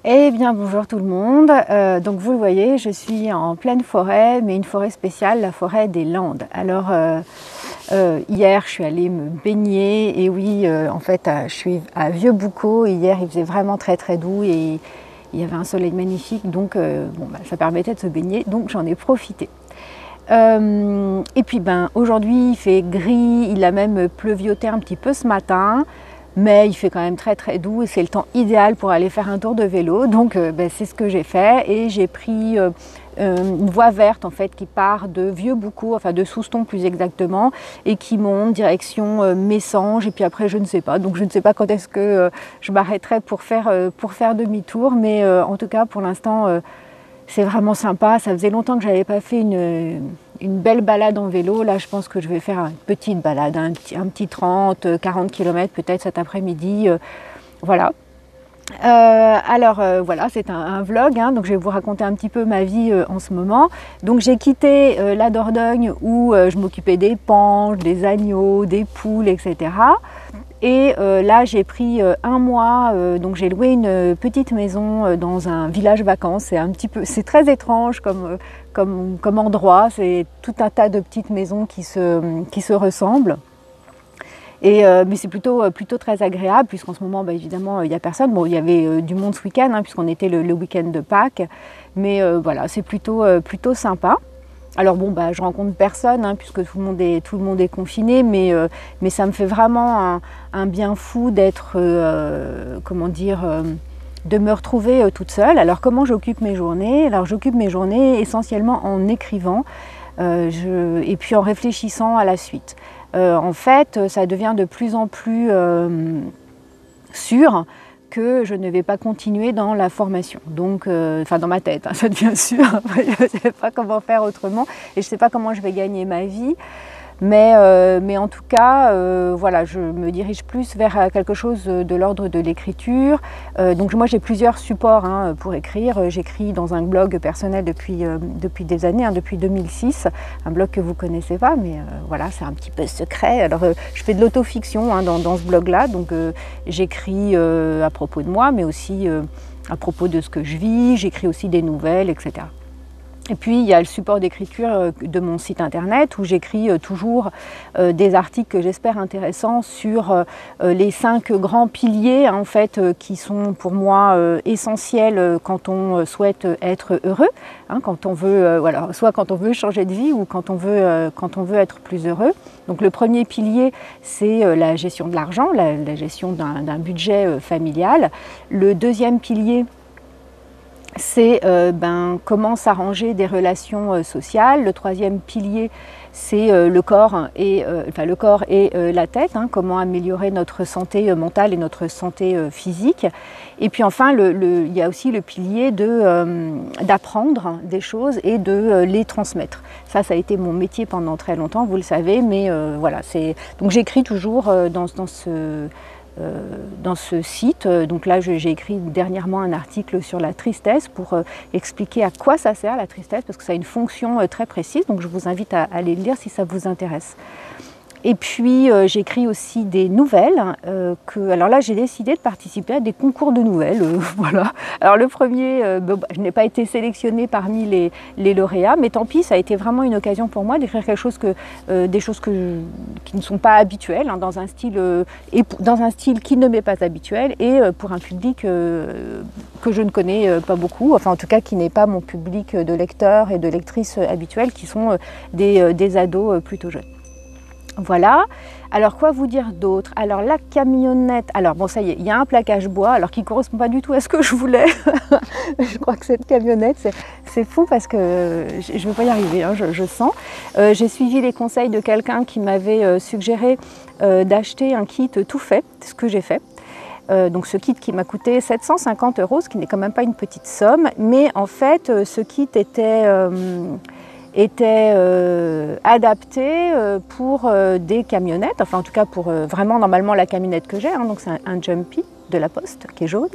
Eh bien bonjour tout le monde, donc vous le voyez, je suis en pleine forêt, mais une forêt spéciale, la forêt des Landes. Alors hier je suis allée me baigner et oui, en fait je suis à Vieux-Boucau. Hier il faisait vraiment très doux et il y avait un soleil magnifique, donc ça permettait de se baigner, donc j'en ai profité. Et puis aujourd'hui il fait gris, il a même pleuvioté un petit peu ce matin. Mais il fait quand même très doux et c'est le temps idéal pour aller faire un tour de vélo. Donc c'est ce que j'ai fait et j'ai pris une voie verte en fait qui part de Vieux-Boucau, enfin de Souston plus exactement, et qui monte direction Messanges. Et puis après je ne sais pas, donc je ne sais pas quand est-ce que je m'arrêterai pour faire demi-tour. Mais en tout cas pour l'instant c'est vraiment sympa. Ça faisait longtemps que je n'avais pas fait une belle balade en vélo. Là, je pense que je vais faire une petite balade, un petit 30-40 km peut-être cet après-midi. Voilà. Voilà, c'est un vlog, hein, donc je vais vous raconter un petit peu ma vie en ce moment. Donc j'ai quitté la Dordogne où je m'occupais des panches, des agneaux, des poules, etc. Et là, j'ai pris un mois, donc j'ai loué une petite maison dans un village vacances. C'est très étrange comme endroit. C'est tout un tas de petites maisons qui se ressemblent. Mais c'est plutôt très agréable, puisqu'en ce moment, évidemment, il n'y a personne. Bon, il y avait du monde ce week-end, hein, puisqu'on était le week-end de Pâques. Mais voilà, c'est plutôt sympa. Alors je rencontre personne, hein, puisque tout le monde est confiné, mais ça me fait vraiment un bien fou d'être, de me retrouver toute seule. Alors comment j'occupe mes journées? Alors j'occupe mes journées essentiellement en écrivant et puis en réfléchissant à la suite. En fait, ça devient de plus en plus sûr que je ne vais pas continuer dans la formation. Donc, dans ma tête, hein, ça devient sûr. Je ne sais pas comment faire autrement et je ne sais pas comment je vais gagner ma vie. Mais en tout cas, voilà, je me dirige plus vers quelque chose de l'ordre de l'écriture. Donc moi j'ai plusieurs supports hein, pour écrire. J'écris dans un blog personnel depuis des années, hein, depuis 2006. Un blog que vous ne connaissez pas, mais voilà, c'est un petit peu secret. Alors je fais de l'autofiction hein, dans ce blog-là. Donc j'écris à propos de moi, mais aussi à propos de ce que je vis. J'écris aussi des nouvelles, etc. Et puis il y a le support d'écriture de mon site internet où j'écris toujours des articles que j'espère intéressants sur les 5 grands piliers en fait qui sont pour moi essentiels quand on souhaite être heureux, hein, quand on veut soit quand on veut changer de vie ou quand on veut être plus heureux. Donc le premier pilier c'est la gestion de l'argent, la gestion d'un budget familial. Le deuxième pilier c'est comment s'arranger des relations sociales. Le troisième pilier, c'est le corps et la tête, hein, comment améliorer notre santé mentale et notre santé physique. Et puis enfin, il y a aussi le pilier d'apprendre des choses et de les transmettre. Ça a été mon métier pendant très longtemps, vous le savez, mais voilà. Donc j'écris toujours dans ce site. Donc là, j'ai écrit dernièrement un article sur la tristesse pour expliquer à quoi ça sert la tristesse, parce que ça a une fonction très précise. Donc je vous invite à aller le lire si ça vous intéresse. Et puis j'écris aussi des nouvelles. Alors là, j'ai décidé de participer à des concours de nouvelles. Voilà. Alors le premier, je n'ai pas été sélectionnée parmi les lauréats, mais tant pis, ça a été vraiment une occasion pour moi d'écrire des choses qui ne sont pas habituelles, hein, dans un style qui ne m'est pas habituel et pour un public que je ne connais pas beaucoup, enfin en tout cas qui n'est pas mon public de lecteurs et de lectrices habituels, qui sont des ados plutôt jeunes. Voilà. Alors quoi vous dire d'autre? Alors la camionnette, alors bon ça y est, il y a un plaquage bois, alors qui ne correspond pas du tout à ce que je voulais. Je crois que cette camionnette, c'est fou parce que je ne vais pas y arriver, hein, je sens. J'ai suivi les conseils de quelqu'un qui m'avait suggéré d'acheter un kit tout fait, ce que j'ai fait. Donc ce kit qui m'a coûté 750 €, ce qui n'est quand même pas une petite somme, mais en fait ce kit était adapté pour des camionnettes, enfin en tout cas pour vraiment normalement la camionnette que j'ai, hein, donc c'est un Jumpy de la Poste qui est jaune,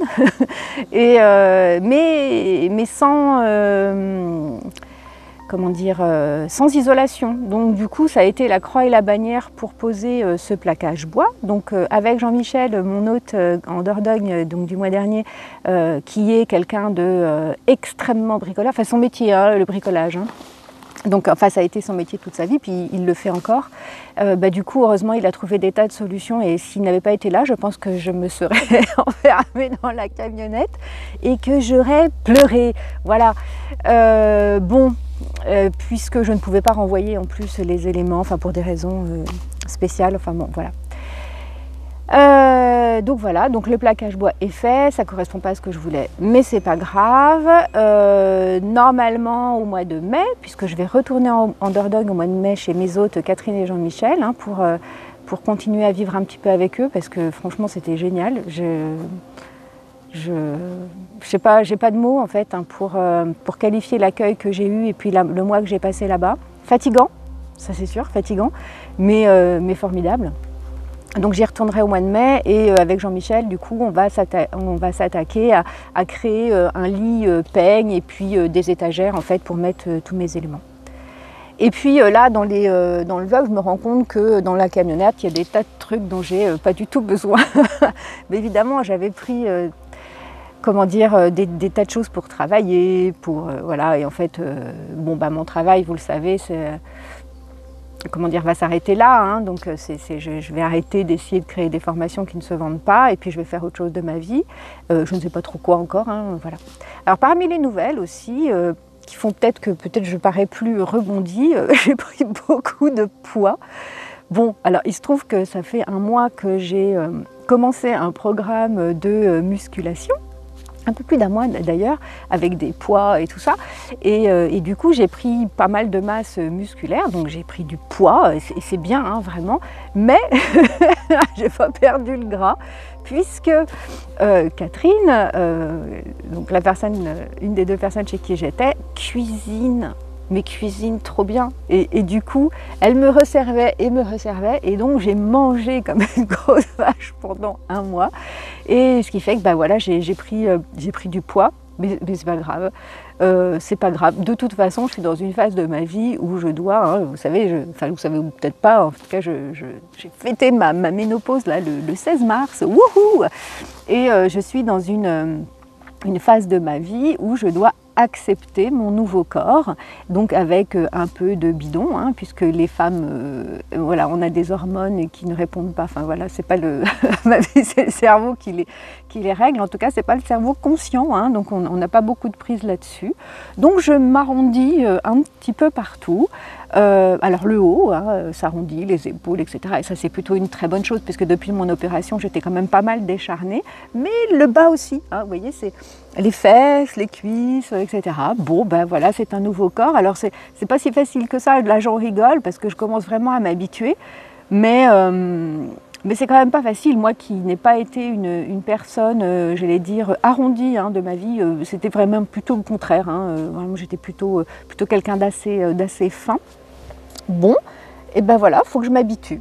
mais sans comment dire, sans isolation. Donc du coup, ça a été la croix et la bannière pour poser ce plaquage bois. Donc avec Jean-Michel, mon hôte en Dordogne, donc du mois dernier, qui est quelqu'un de extrêmement bricoleur, enfin son métier, hein, le bricolage. Hein. Donc enfin, ça a été son métier toute sa vie, puis il le fait encore. Du coup, heureusement, il a trouvé des tas de solutions et s'il n'avait pas été là, je pense que je me serais enfermée dans la camionnette et que j'aurais pleuré. Voilà. Puisque je ne pouvais pas renvoyer en plus les éléments, enfin pour des raisons spéciales, enfin bon, voilà. Donc voilà, donc le plaquage bois est fait, ça ne correspond pas à ce que je voulais, mais c'est pas grave. Normalement au mois de mai, puisque je vais retourner en Dordogne au mois de mai chez mes hôtes Catherine et Jean-Michel, hein, pour continuer à vivre un petit peu avec eux, parce que franchement c'était génial. Je sais pas, j'ai pas de mots en fait hein, pour qualifier l'accueil que j'ai eu et puis le mois que j'ai passé là-bas. Fatigant, ça c'est sûr, fatigant, mais formidable. Donc j'y retournerai au mois de mai et avec Jean-Michel, du coup, on va s'attaquer à créer un lit peigne et puis des étagères en fait pour mettre tous mes éléments. Et puis là, dans le vlog, je me rends compte que dans la camionnette, il y a des tas de trucs dont j'ai pas du tout besoin. Mais évidemment, j'avais pris comment dire, des tas de choses pour travailler, voilà. Et en fait, mon travail, vous le savez, c'est comment dire, va s'arrêter là, hein, donc je vais arrêter d'essayer de créer des formations qui ne se vendent pas et puis je vais faire autre chose de ma vie, je ne sais pas trop quoi encore, hein, voilà. Alors parmi les nouvelles aussi, qui font peut-être que je parais plus rebondie, j'ai pris beaucoup de poids. Bon, alors il se trouve que ça fait un mois que j'ai commencé un programme de musculation, un peu plus d'un mois d'ailleurs, avec des poids et tout ça. Et du coup, j'ai pris pas mal de masse musculaire, donc j'ai pris du poids, et c'est bien, hein, vraiment. Mais j'ai pas perdu le gras, puisque Catherine, donc une des deux personnes chez qui j'étais, cuisine trop bien. Et du coup, elle me resservait, et donc j'ai mangé comme une grosse vache pendant un mois. Et ce qui fait que voilà, j'ai pris du poids, mais c'est pas grave. C'est pas grave. De toute façon, je suis dans une phase de ma vie où je dois, hein, vous savez ou peut-être pas, en tout cas, j'ai fêté ma ménopause là, le 16 mars, wouhou. Et je suis dans une phase de ma vie où je dois accepter mon nouveau corps, donc avec un peu de bidon, hein, puisque les femmes, voilà, on a des hormones qui ne répondent pas, enfin voilà, c'est pas c'est le cerveau qui les règle, en tout cas c'est pas le cerveau conscient, hein, donc on n'a pas beaucoup de prise là-dessus. Donc je m'arrondis un petit peu partout. Alors le haut, hein, s'arrondit, les épaules, etc. Et ça c'est plutôt une très bonne chose, puisque depuis mon opération j'étais quand même pas mal décharnée, mais le bas aussi, hein, vous voyez, c'est les fesses, les cuisses, etc. Bon, voilà, c'est un nouveau corps. Alors c'est pas si facile que ça, là j'en rigole, parce que je commence vraiment à m'habituer, mais c'est quand même pas facile. Moi qui n'ai pas été une personne, j'allais dire, arrondie, hein, de ma vie, c'était vraiment plutôt le contraire, hein, vraiment j'étais plutôt quelqu'un d'assez fin. Bon, et voilà, il faut que je m'habitue.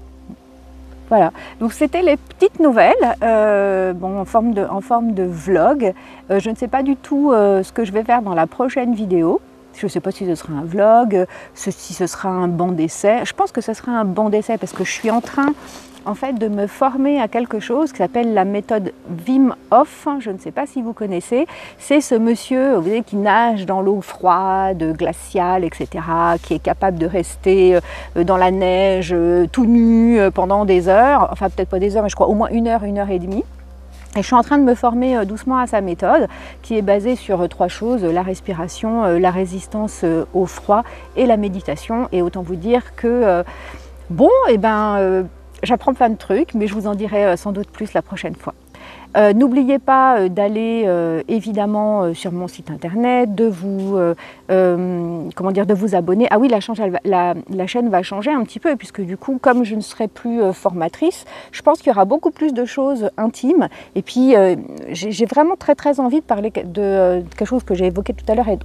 Voilà, donc c'était les petites nouvelles, en forme de vlog. Je ne sais pas du tout ce que je vais faire dans la prochaine vidéo. Je ne sais pas si ce sera un vlog, si ce sera un banc d'essai. Je pense que ce sera un banc d'essai parce que je suis en train en fait de me former à quelque chose qui s'appelle la méthode Wim Hof. Je ne sais pas si vous connaissez. C'est ce monsieur, vous savez, qui nage dans l'eau froide, glaciale, etc., qui est capable de rester dans la neige tout nu pendant des heures, enfin peut-être pas des heures, mais je crois au moins une heure et demie. Et je suis en train de me former doucement à sa méthode, qui est basée sur trois choses, la respiration, la au froid et la méditation. Et autant vous dire que, j'apprends plein de trucs, mais je vous en dirai sans doute plus la prochaine fois. N'oubliez pas d'aller évidemment sur mon site internet, de vous abonner. Ah oui, la chaîne va changer un petit peu, puisque du coup, comme je ne serai plus formatrice, je pense qu'il y aura beaucoup plus de choses intimes. Et puis, j'ai vraiment très envie de parler de quelque chose que j'ai évoqué tout à l'heure et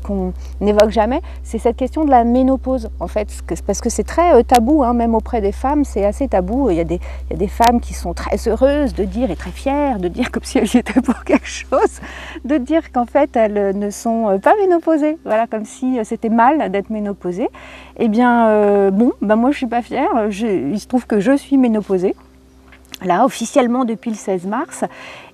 qu'on n'évoque jamais, c'est cette question de la ménopause, en fait, parce que c'est très tabou, hein, même auprès des femmes, c'est assez tabou. Il y a des femmes qui sont très heureuses de dire et très fières fières, de dire comme si elles y étaient pour quelque chose, de dire qu'en fait elles ne sont pas ménopausées, voilà, comme si c'était mal d'être ménopausée. Eh bien moi je suis pas fière, il se trouve que je suis ménopausée, là officiellement depuis le 16 mars,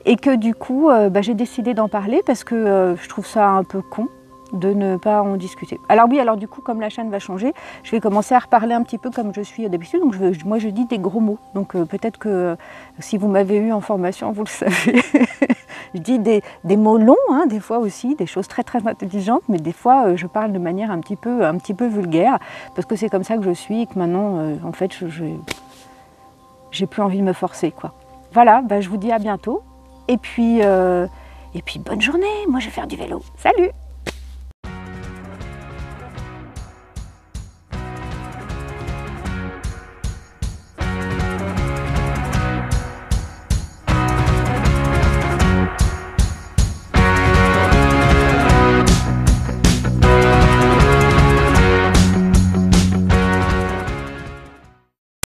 et que du coup j'ai décidé d'en parler parce que je trouve ça un peu con de ne pas en discuter. Alors oui, alors du coup, comme la chaîne va changer, je vais commencer à reparler un petit peu comme je suis d'habitude. Donc moi, je dis des gros mots. Donc peut-être que si vous m'avez eu en formation, vous le savez. Je dis des mots longs, hein, des fois aussi, des choses très très intelligentes, mais des fois, je parle de manière un petit peu vulgaire, parce que c'est comme ça que je suis et que maintenant, en fait, j'ai plus envie de me forcer, quoi. Voilà, je vous dis à bientôt. Et puis bonne journée. Moi, je vais faire du vélo. Salut!